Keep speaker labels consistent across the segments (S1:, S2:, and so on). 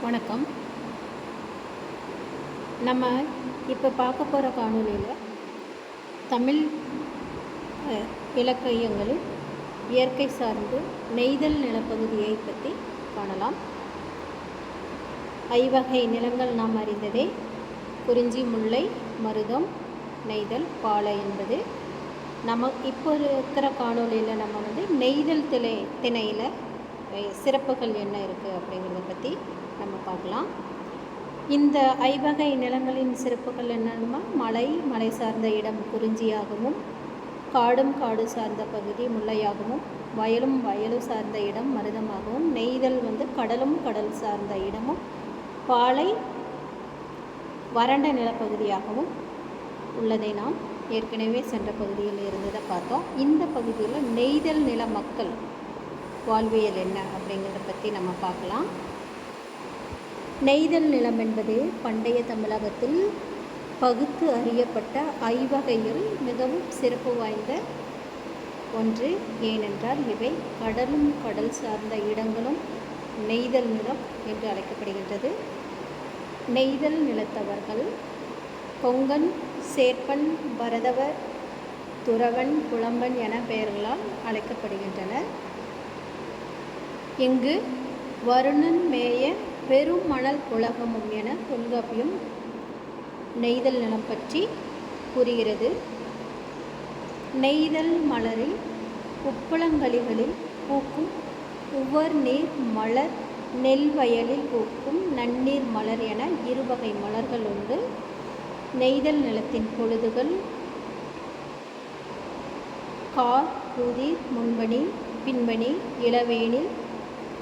S1: வணக்கம். நம்ம இப்போ பார்க்க போகிற காணொலியில் தமிழ் இலக்கியங்களில் இயற்கை சார்ந்து நெய்தல் நிலப்பகுதியை பற்றி காணலாம். ஐவகை நிலங்கள் நாம் அறிந்ததே. குறிஞ்சி, முல்லை, மருதம், நெய்தல், பாலை என்பது. நம்ம இப்போ இருக்கிற காணொலியில் நம்ம நெய்தல் திணையில் சிறப்புகள் என்ன இருக்குது அப்படிங்கிறத பற்றி நம்ம பார்க்கலாம். இந்த ஐவகை நிலங்களின் சிறப்புகள் என்னன்னா, மலை சார்ந்த இடம் குறிஞ்சியாகவும், காடு சார்ந்த பகுதி முல்லையாகவும், வயலும் சார்ந்த இடம் மருதமாகவும், நெய்தல் கடல் சார்ந்த இடமும், பாலை வறண்ட நிலப்பகுதியாகவும் உள்ளதை நாம் ஏற்கனவே சென்ற பகுதியில் இருந்ததை பார்த்தோம். இந்த பகுதியில் நெய்தல் நில மக்கள் வாழ்வியல் என்ன அப்படிங்கிறத பற்றி நம்ம பார்க்கலாம். நெய்தல் நிலம் என்பது பண்டைய தமிழகத்தில் பகுத்து அறியப்பட்ட ஐவகையில் மிகவும் சிறப்பு வாய்ந்த ஒன்று. ஏனென்றால் இவை கடல் சார்ந்த இடங்களும் நெய்தல் நிலம் என்று அழைக்கப்படுகின்றது. நெய்தல் நிலத்தவர்கள் கொங்கன், சேர்ப்பன், பரதவர், துறவன், புலம்பன் என பெயர்களால் அழைக்கப்படுகின்றனர். இங்கு வருணன் மேய பெரும் மணல் உலகமும் என தொல்காப்பியம் நெய்தல் நிலம் பற்றி கூறுகிறது. நெய்தல் மலரில் உப்பளங்களிகளில் பூக்கும் உவர் நீர் மலர், நெல் வயலில் பூக்கும் நன்னீர் மலர் என இருவகை மலர்கள் உண்டு. நெய்தல் நிலத்தின் பொழுதுகள் கார், கூதிர், முன்பணி, பின்பணி, இளவேனில்,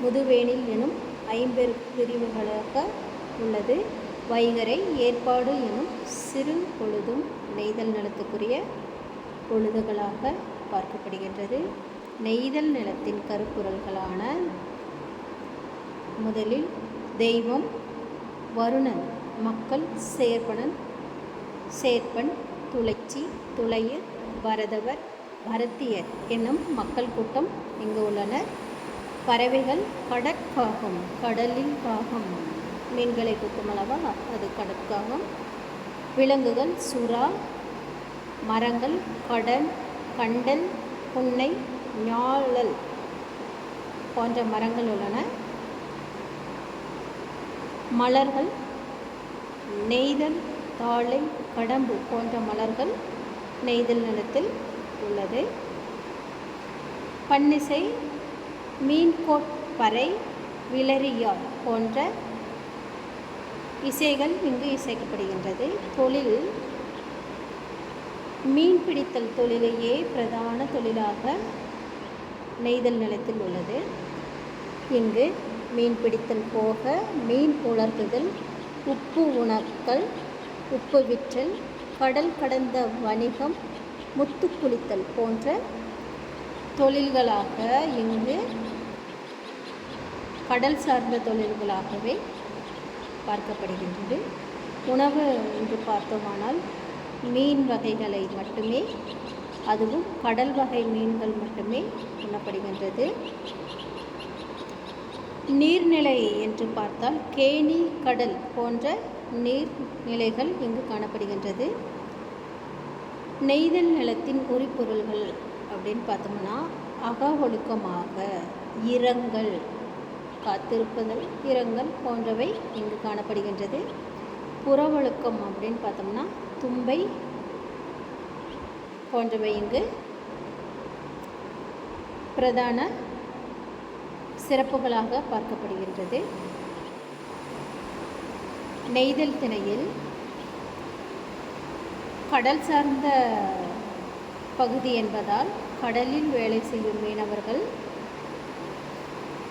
S1: முதுவேனில் எனும் 5 பிரிவுகளாக உள்ளது. வைகரை, ஏற்பாடு எனும் சிறு பொழுதும் நெய்தல் நிலத்துக்குரிய பொழுதுகளாக பார்க்கப்படுகின்றது. நெய்தல் நிலத்தின் கருப்பொருள்களான முதலில் தெய்வம் வருணன், மக்கள் சேர்ப்பன், துளைச்சி, துளையர், பரதவர், பரத்தியர் என்னும் மக்கள் கூட்டம் இங்கு உள்ளனர். பறவைகள் கடற்காகம், கடலில் காகம் மீன்களை கொத்துமளவா அது கடற்காகம். விலங்குகள் சுறா, மரங்கள் கண்டல், புன்னை, ஞாழல் போன்ற மரங்கள் உள்ளன. மலர்கள் நெய்தல், தாழை, கடம்பு போன்ற மலர்கள் நெய்தல் நிலத்தில் உள்ளது. பன்னிசை, மீன்கோட்பறை, விளரியாழ் போன்ற இசைகள் இங்கு இசைக்கப்படுகின்றது. தொழில் மீன்பிடித்தல் தொழிலையே பிரதான தொழிலாக நெய்தல் நிலத்தில் உள்ளது. இங்கு மீன்பிடித்தல் போக மீன் உலர்த்துதல், உப்பு உணக்கல், உப்பு விற்றல், கடல் கடந்த வணிகம், முத்து குளித்தல் போன்ற தொழில்களாக இங்கு கடல் சார்ந்த தொழில்களாகவே பார்க்கப்படுகின்றது. உணவு என்று பார்த்தோமானால் மீன் வகைகளை மட்டுமே, அதுவும் கடல் வகை மீன்கள் மட்டுமே உண்ணப்படுகின்றது. நீர்நிலை என்று பார்த்தால் கேணி, கடல் போன்ற நீர்நிலைகள் இங்கு காணப்படுகின்றது. நெய்தல் நிலத்தின் உரிப்பொருள்கள் அப்படின்னு பார்த்தோம்னா அக ஒழுக்கமாக இரங்கல், காத்திருப்பதல், இரங்கல் போன்றவை இங்கு காணப்படுகின்றது. புறவொழுக்கம் அப்படின்னு பார்த்தோம்னா தும்பை போன்றவை இங்கு பிரதான சிறப்புகளாக பார்க்கப்படுகின்றது. நெய்தல் திணையில் கடல் சார்ந்த பகுதி என்பதால் கடலில் வேலை செய்யும் மீனவர்கள்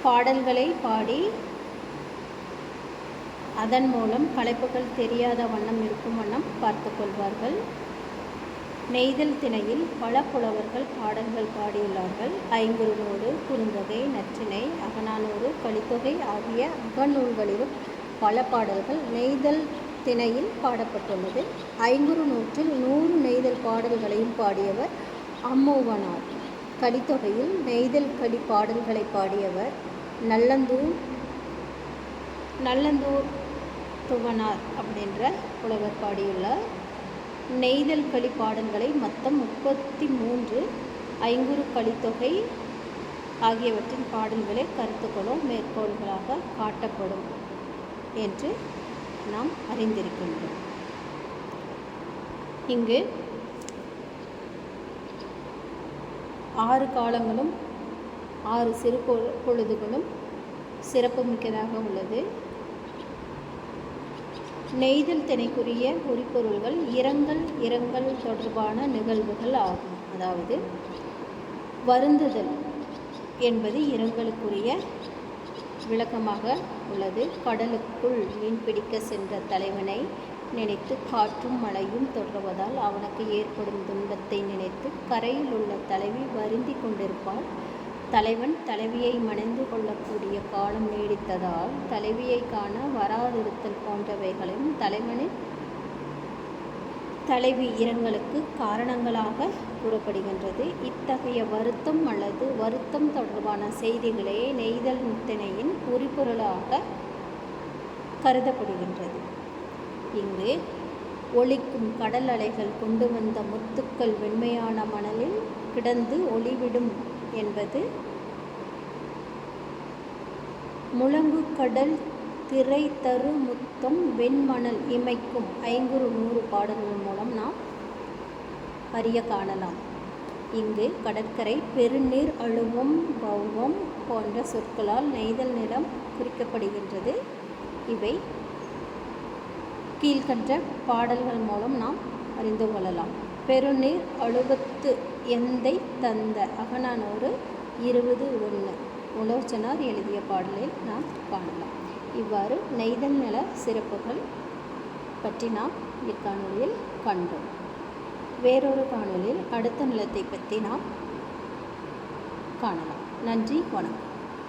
S1: பாடல்களை பாடி அதன் மூலம் களைப்புகள் தெரியாத வண்ணம் இருக்கும் வண்ணம் பார்த்து கொள்வார்கள். நெய்தல் திணையில் பல புலவர்கள் பாடல்கள் பாடியுள்ளார்கள். ஐங்குறுநூறு, குறுந்தொகை, நற்றிணை, அகநானூறு, கலித்தொகை ஆகிய அகநூல்களிலும் பல பாடல்கள் நெய்தல் திணையில் பாடப்பட்டுள்ளது. ஐங்குறுநூற்றில் 100 நெய்தல் பாடல்களையும் பாடியவர் அம்மூவனார். கலித்தொகையில் நெய்தல் களி பாடல்களை பாடியவர் நல்லந்தூர் நல்லந்தூர் துவனார் அப்படின்ற புலவர் பாடியுள்ள நெய்தல் களி பாடல்களை மொத்தம் 33 ஐங்குறு கலித்தொகை ஆகியவற்றின் பாடல்களை கருத்துக்களும் மேற்கோள்களாக காட்டப்படும் என்று நாம் அறிந்திருக்கின்றோம். இங்கு 6 காலங்களும் 6 சிறு பொழுதுகளும் சிறப்புமிக்கதாக உள்ளது. நெய்தல் திணைக்குரிய உரிப்பொருள்கள் இரங்கல் தொடர்பான நிகழ்வுகள் ஆகும். அதாவது வருந்துதல் என்பது இரங்கலுக்குரிய விளக்கமாக உள்ளது. கடலுக்குள் மீன்பிடிக்க சென்ற தலைவனை நினைத்து காற்றும் மழையும் தொடர்வதால் அவனுக்கு ஏற்படும் துன்பத்தை நினைத்து கரையில் உள்ள தலைவி வருந்தி கொண்டிருப்பாள். தலைவன் தலைவியை மணந்து கொள்ளக்கூடிய காலம் நீடித்ததால் தலைவியை காண வராதிருத்தல் போன்றவைகளும் தலைவனின் தலைவி இரங்கலுக்கு காரணங்களாக கூறப்படுகின்றது. இத்தகைய வருத்தம் அல்லது வருத்தம் தொடர்பான செய்திகளே நெய்தல் திணையின் உரிபொருளாக கருதப்படுகின்றது. இங்கு ஒலிக்கும் கடல் அலைகள் கொண்டு வந்த முத்துக்கள் வெண்மையான மணலில் கிடந்து ஒளிவிடும் என்பது முழங்கு கடல் திரை தரு முத்தம் வெண்மணல் இமைக்கும் ஐங்குறு 100 பாடல்கள் மூலம் நாம் அறிய காணலாம். இங்கு கடற்கரை பெருநீர் அழுவம் பௌவம் போன்ற சொற்களால் நெய்தல் நிலம் குறிக்கப்படுகின்றது. இவை கீழ்கண்ட பாடல்கள் மூலம் நாம் அறிந்து கொள்ளலாம். பெருநீர் அழுவத்து எந்தை தந்த அகநானூறு 20:1 உலோச்சனார் எழுதிய பாடலில் நாம் காணலாம். இவ்வாறு நெய்தல் நில சிறப்புகள் பற்றி நாம் இக்காணொலியில் கண்டோம். வேறொரு காணொலியில் அடுத்த நிலத்தை பற்றி நாம் காணலாம். நன்றி, வணக்கம்.